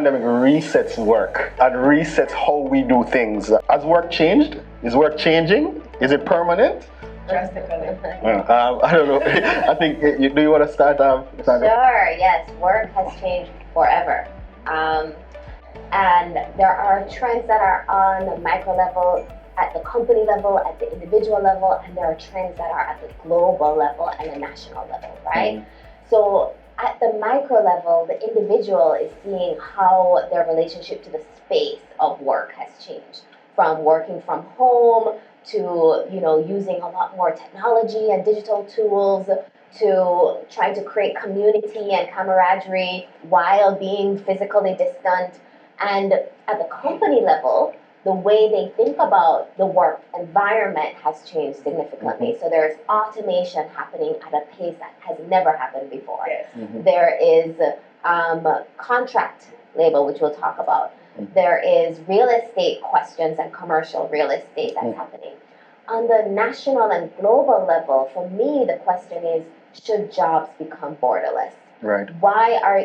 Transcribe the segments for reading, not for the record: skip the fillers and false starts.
pandemic resets work and resets how we do things. Has work changed? Is work changing? Is it permanent? Drastically. I don't know. I think, do you want to start? Sure, yes. Work has changed forever. And there are trends that are on the micro level, at the company level, at the individual level, and there are trends that are at the global level and the national level, right? Mm-hmm. So at the micro level, the individual is seeing how their relationship to the space of work has changed, from working from home to using a lot more technology and digital tools, to trying to create community and camaraderie while being physically distant. And at the company level, the way they think about the work environment has changed significantly. Mm-hmm. So there's automation happening at a pace that has never happened before. Yes. Mm-hmm. There is contract labor, which we'll talk about. Mm-hmm. There is real estate questions and commercial real estate that's happening. On the national and global level, for me, the question is, should jobs become borderless? Right.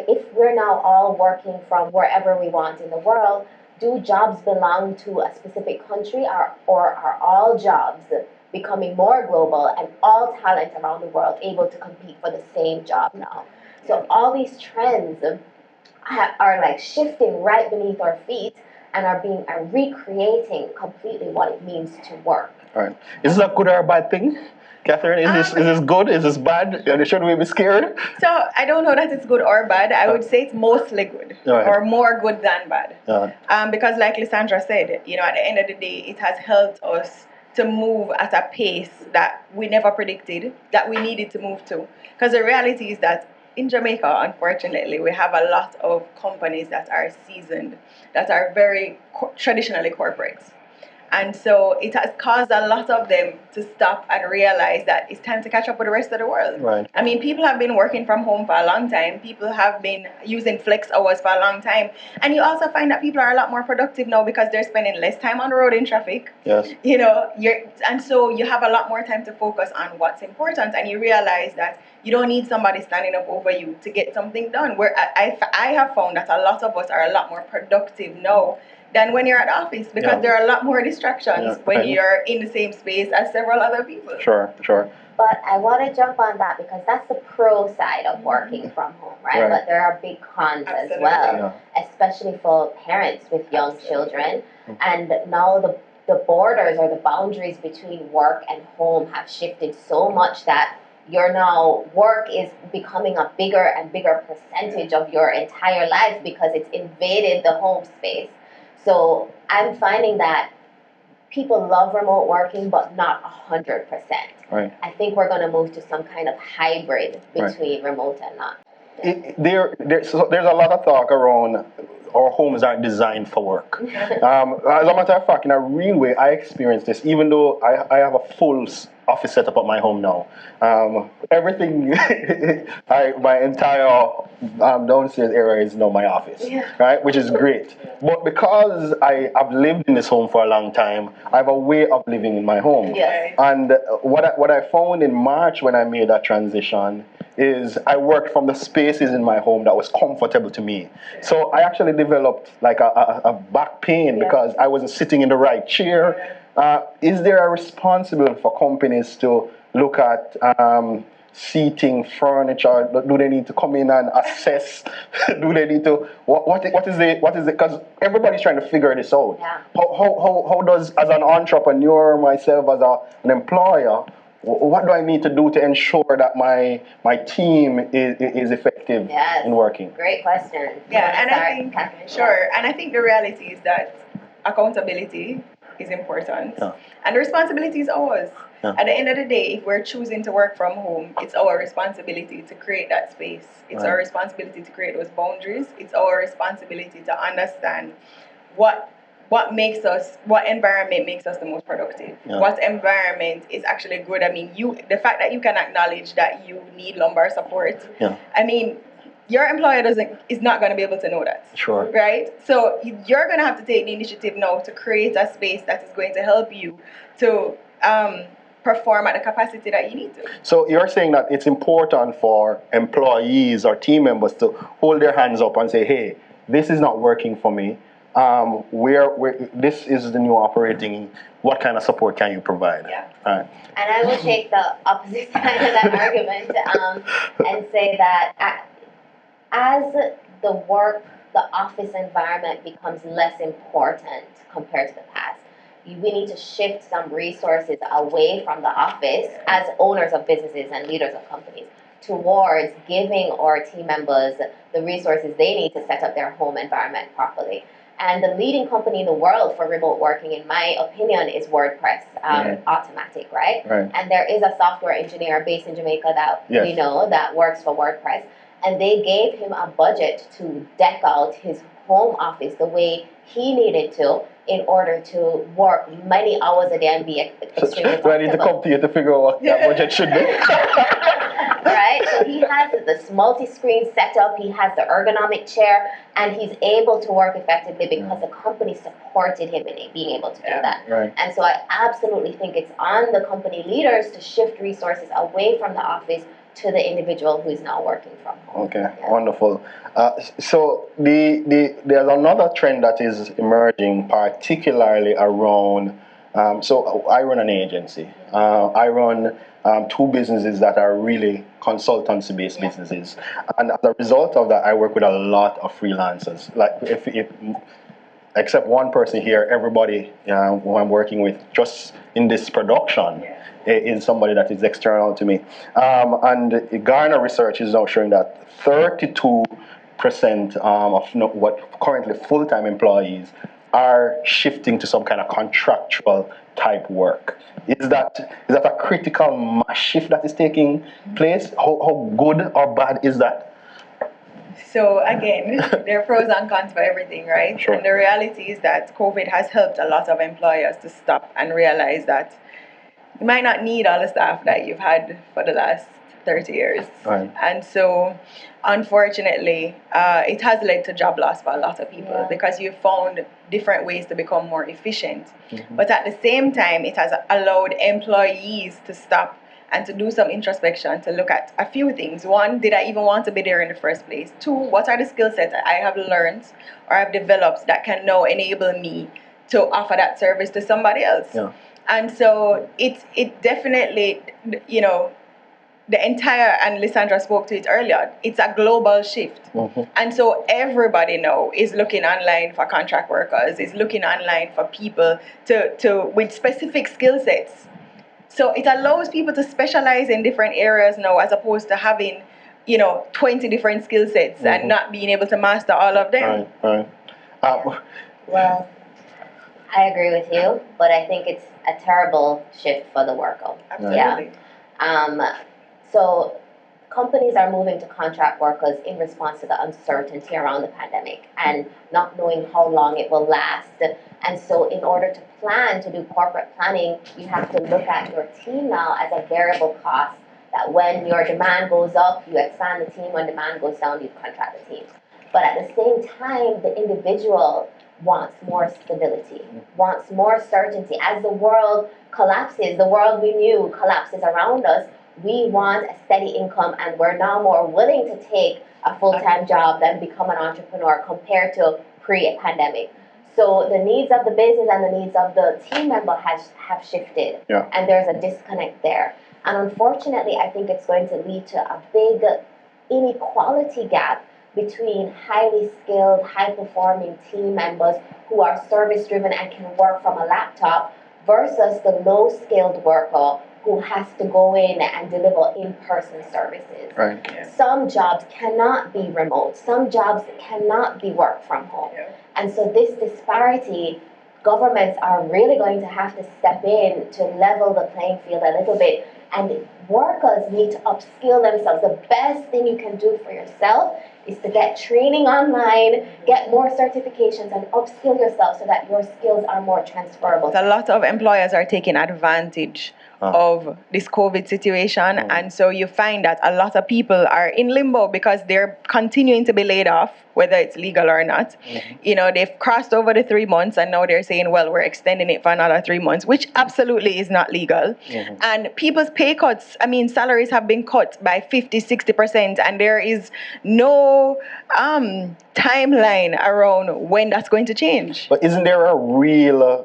If we're now all working from wherever we want in the world, do jobs belong to a specific country, or are all jobs becoming more global and all talent around the world able to compete for the same job now? So all these trends are like shifting right beneath our feet and are recreating completely what it means to work. All right. Is this a good or a bad thing? Catherine, is this good? Is this bad? Should we be scared? So I don't know that it's good or bad. I would say it's mostly good, or more good than bad. Because like Lysandra said, at the end of the day, it has helped us to move at a pace that we never predicted that we needed to move to. Because the reality is that in Jamaica, unfortunately, we have a lot of companies that are seasoned, that are very traditionally corporate. And so it has caused a lot of them to stop and realize that it's time to catch up with the rest of the world. Right. I mean, people have been working from home for a long time. People have been using flex hours for a long time. And you also find that people are a lot more productive now because they're spending less time on the road in traffic. Yes. And so you have a lot more time to focus on what's important. And you realize that you don't need somebody standing up over you to get something done. Where I have found that a lot of us are a lot more productive now than when you're at office, because there are a lot more distractions when you're in the same space as several other people. Sure. But I want to jump on that because that's the pro side of working from home, right? But there are big cons as well, especially for parents with young children. And now the borders or the boundaries between work and home have shifted so much that work is becoming a bigger and bigger percentage of your entire life because it's invaded the home space. So I'm finding that people love remote working, but not 100%. Right. I think we're going to move to some kind of hybrid between remote and not. There's a lot of talk around our homes aren't designed for work. As a matter of fact, in a real way, I experienced this, even though I have a full office setup at my home now. Everything, my entire downstairs area is now my office, right? Which is great. But because I have lived in this home for a long time, I have a way of living in my home. Yes. And what I found in March when I made that transition is I worked from the spaces in my home that was comfortable to me. So I actually developed like a back pain because I wasn't sitting in the right chair. Is there a responsibility for companies to look at seating, furniture? Do they need to come in and assess? Do they need to what is it? Because everybody's trying to figure this out. Yeah. How does, as an entrepreneur, myself as an employer, what do I need to do to ensure that my team is effective in working? Great question. And I think the reality is that accountability is important, and the responsibility is ours. At the end of the day, if we're choosing to work from home, it's our responsibility to create that space. It's our responsibility to create those boundaries. It's our responsibility to understand what environment makes us the most productive. What environment is actually good. I mean, the fact that you can acknowledge that you need lumbar support. I mean, your employer is not going to be able to know that. Sure. Right? So you're going to have to take the initiative now to create a space that is going to help you to perform at the capacity that you need to. So you're saying that it's important for employees or team members to hold their hands up and say, hey, this is not working for me. This is the new operating. What kind of support can you provide? Yeah. All right. And I will take the opposite side of that argument and say that as the office environment becomes less important compared to the past, we need to shift some resources away from the office as owners of businesses and leaders of companies towards giving our team members the resources they need to set up their home environment properly. And the leading company in the world for remote working, in my opinion, is WordPress, Automatic, right? And there is a software engineer based in Jamaica that we know that works for WordPress. And they gave him a budget to deck out his home office the way he needed to in order to work many hours a day and be extremely comfortable. Do I need to come to you to figure out what that budget should be? Right? So he has this multi-screen setup, he has the ergonomic chair, and he's able to work effectively because the company supported him in being able to do that. Right. And so I absolutely think it's on the company leaders to shift resources away from the office to the individual who is now working from home. Okay, wonderful. So there's another trend that is emerging, particularly around. So I run an agency. I run two businesses that are really consultancy-based businesses, and as a result of that, I work with a lot of freelancers. Like if except one person here, everybody who I'm working with just in this production is somebody that is external to me. And Gartner research is now showing that 32% of what currently full-time employees are shifting to some kind of contractual type work. Is that a critical mass shift that is taking place? How good or bad is that? So again, there are pros and cons for everything, right? Sure. And the reality is that COVID has helped a lot of employers to stop and realize that you might not need all the staff that you've had for the last 30 years. Right. And so, unfortunately, it has led to job loss for a lot of people because you've found different ways to become more efficient. Mm-hmm. But at the same time, it has allowed employees to stop and to do some introspection, to look at a few things. One, did I even want to be there in the first place? Two, what are the skill sets that I have learned or have developed that can now enable me to offer that service to somebody else? Yeah. And so it definitely, the entire, and Lysandra spoke to it earlier, it's a global shift. Mm-hmm. And so everybody now is looking online for contract workers, is looking online for people to with specific skill sets. So it allows people to specialize in different areas now, as opposed to having, 20 different skill sets and not being able to master all of them. Right. Well, I agree with you, but I think it's a terrible shift for the worker. Absolutely. Yeah. So companies are moving to contract workers in response to the uncertainty around the pandemic and not knowing how long it will last. And so in order to plan, to do corporate planning, you have to look at your team now as a variable cost, that when your demand goes up, you expand the team. When demand goes down, you contract the team. But at the same time, the individual wants more stability, wants more certainty. As the world collapses, the world we knew collapses around us, we want a steady income, and we're now more willing to take a full-time job than become an entrepreneur compared to pre-pandemic. So the needs of the business and the needs of the team member have shifted, and there's a disconnect there. And unfortunately, I think it's going to lead to a big inequality gap between highly skilled, high-performing team members who are service-driven and can work from a laptop versus the low-skilled worker who has to go in and deliver in-person services. Right. Yeah. Some jobs cannot be remote. Some jobs cannot be work from home. Yeah. And so this disparity, governments are really going to have to step in to level the playing field a little bit. And workers need to upskill themselves. The best thing you can do for yourself is to get training online, get more certifications, and upskill yourself so that your skills are more transferable. A lot of employers are taking advantage of this COVID situation. And so you find that a lot of people are in limbo because they're continuing to be laid off, whether it's legal or not. You know, they've crossed over the 3 months and now they're saying, well, we're extending it for another 3 months, which absolutely is not legal. And people's pay cuts, I mean, salaries have been cut by 50, 60%, and there is no timeline around when that's going to change. But isn't there a real,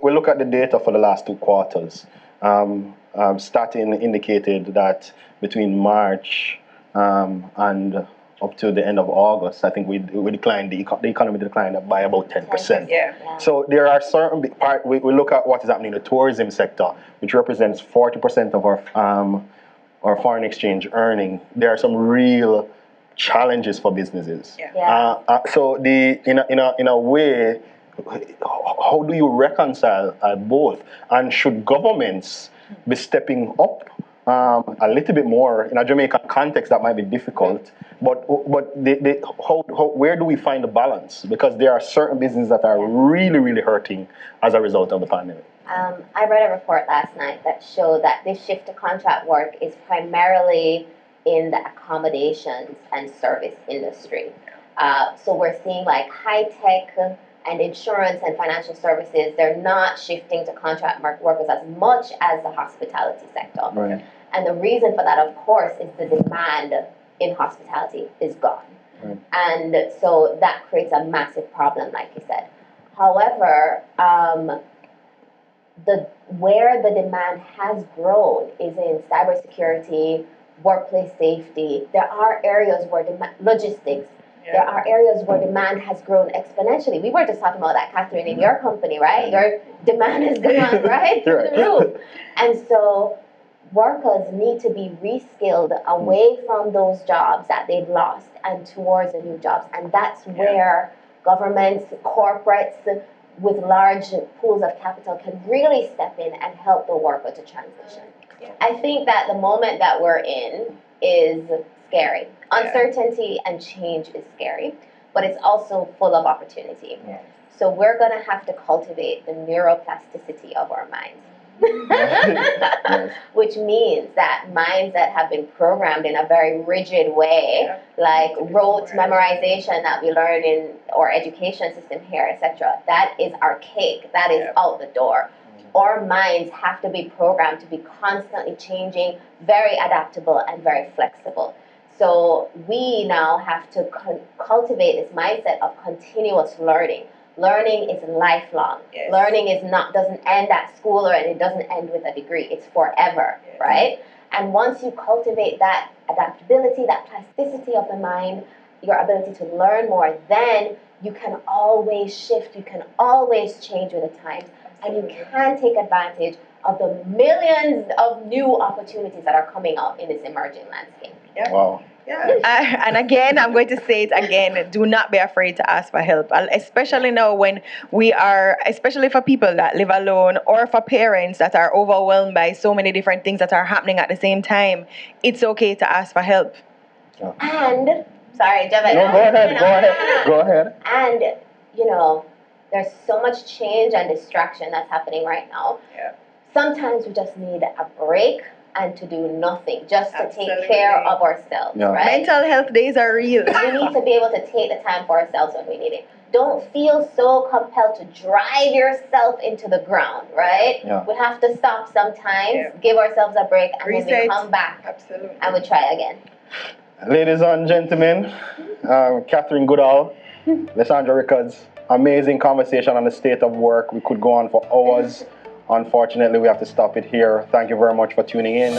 we look at the data for the last 2 quarters. Starting indicated that between March and up to the end of August, I think we declined, the economy declined by about 10%. Yeah. So there are certain big part, we look at what is happening in the tourism sector, which represents 40% of our foreign exchange earning. There are some real challenges for businesses. So in a way, how do you reconcile both? And should governments be stepping up a little bit more? In a Jamaican context, that might be difficult, but where do we find the balance? Because there are certain businesses that are really, really hurting as a result of the pandemic. I read a report last night that showed that this shift to contract work is primarily in the accommodations and service industry. So we're seeing like high tech and insurance and financial services, they're not shifting to contract workers as much as the hospitality sector. Right. And the reason for that, of course, is the demand in hospitality is gone. Right. And so that creates a massive problem, like you said. However, where the demand has grown is in cybersecurity, workplace safety. There are areas where logistics, there are areas where demand has grown exponentially. We were just talking about that, Catherine, in your company, right? Your demand has gone right through the roof. And so workers need to be reskilled away from those jobs that they've lost and towards the new jobs. And that's where governments, corporates with large pools of capital can really step in and help the worker to transition. I think that the moment that we're in is scary. Uncertainty and change is scary, but it's also full of opportunity. So we're going to have to cultivate the neuroplasticity of our minds. Which means that minds that have been programmed in a very rigid way, like rote memorization that we learn in our education system here, etc., that is archaic, that is out the door. Our minds have to be programmed to be constantly changing, very adaptable and very flexible. So we now have to cultivate this mindset of continuous learning. Learning is lifelong. Learning doesn't end at school, or it doesn't end with a degree. It's forever, right? And once you cultivate that adaptability, that plasticity of the mind, your ability to learn more, then you can always shift. You can always change with the times, and you can take advantage of the millions of new opportunities that are coming out in this emerging landscape. Wow. And again, I'm going to say it again, do not be afraid to ask for help, especially now when especially for people that live alone or for parents that are overwhelmed by so many different things that are happening at the same time. It's okay to ask for help. And, sorry, Javed. No, go ahead. And, there's so much change and distraction that's happening right now. Sometimes we just need a break and to do nothing, just to take care of ourselves, right? Mental health days are real. We need to be able to take the time for ourselves when we need it. Don't feel so compelled to drive yourself into the ground, right? We have to stop sometimes, give ourselves a break, and then we come back and we try again. Ladies and gentlemen, Catherine Goodall, Lysandra Rickards, amazing conversation on the state of work. We could go on for hours. Unfortunately, we have to stop it here. Thank you very much for tuning in.